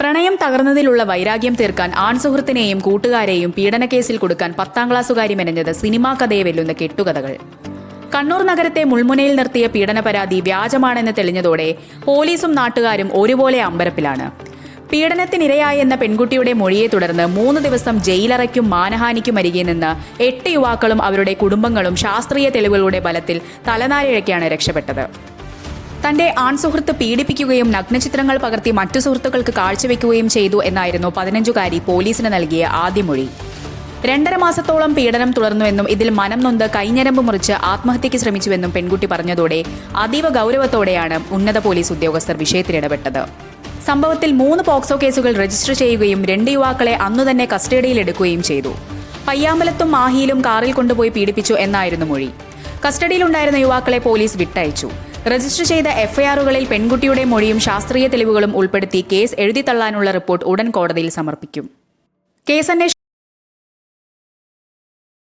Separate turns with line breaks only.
പ്രണയം തകർന്നതിലുള്ള വൈരാഗ്യം തീർക്കാൻ ആൺസുഹൃത്തിനെയും കൂട്ടുകാരെയും പീഡനക്കേസിൽ കൊടുക്കാൻ 10ാം ക്ലാസ്സുകാരി മെനഞ്ഞത് സിനിമാ കഥയെ വെല്ലുന്ന കെട്ടുകഥകൾ. കണ്ണൂർ നഗരത്തെ മുൾമുനയിൽ നിർത്തിയ പീഡന പരാതി വ്യാജമാണെന്ന് തെളിഞ്ഞതോടെ പോലീസും നാട്ടുകാരും ഒരുപോലെ അമ്പരപ്പിലാണ്. പീഡനത്തിനിരയായെന്ന പെൺകുട്ടിയുടെ മൊഴിയെ തുടർന്ന് 3 ദിവസം ജയിലറയ്ക്കും മാനഹാനിക്കും അരികെ നിന്ന് 8 യുവാക്കളും അവരുടെ കുടുംബങ്ങളും ശാസ്ത്രീയ തെളിവുകളുടെ ബലത്തിൽ തലനാരിഴയ്ക്കാണ് രക്ഷപ്പെട്ടത്. തന്റെ ആൺസുഹൃത്ത് പീഡിപ്പിക്കുകയും നഗ്നചിത്രങ്ങൾ പകർത്തി മറ്റു സുഹൃത്തുക്കൾക്ക് കാഴ്ചവെക്കുകയും ചെയ്തു എന്നായിരുന്നു 15-കാരി പോലീസിന് നൽകിയ ആദ്യ മൊഴി. 2.5 മാസത്തോളം പീഡനം തുടർന്നുവെന്നും ഇതിൽ മനം നൊന്ത് കൈഞ്ഞരമ്പ് മുറിച്ച് ആത്മഹത്യയ്ക്ക് ശ്രമിച്ചുവെന്നും പെൺകുട്ടി പറഞ്ഞതോടെ അതീവ ഗൗരവത്തോടെയാണ് ഉന്നത പോലീസ് ഉദ്യോഗസ്ഥർ വിഷയത്തിലിടപെട്ടത്. സംഭവത്തിൽ 3 പോക്സോ കേസുകൾ രജിസ്റ്റർ ചെയ്യുകയും 2 യുവാക്കളെ അന്നുതന്നെ കസ്റ്റഡിയിലെടുക്കുകയും ചെയ്തു. പയ്യാമ്പലത്തും മാഹിയിലും കാറിൽ കൊണ്ടുപോയി പീഡിപ്പിച്ചു എന്നായിരുന്നു മൊഴി. കസ്റ്റഡിയിലുണ്ടായിരുന്ന യുവാക്കളെ പോലീസ് വിട്ടയച്ചു. രജിസ്റ്റർ ചെയ്ത എഫ്ഐആറുകളിൽ പെൺകുട്ടിയുടെ മൊഴിയും ശാസ്ത്രീയ തെളിവുകളും ഉൾപ്പെടുത്തി കേസ് എഴുതിത്തള്ളാനുള്ള റിപ്പോർട്ട് ഉടൻ കോടതിയിൽ സമർപ്പിക്കും. കേസ്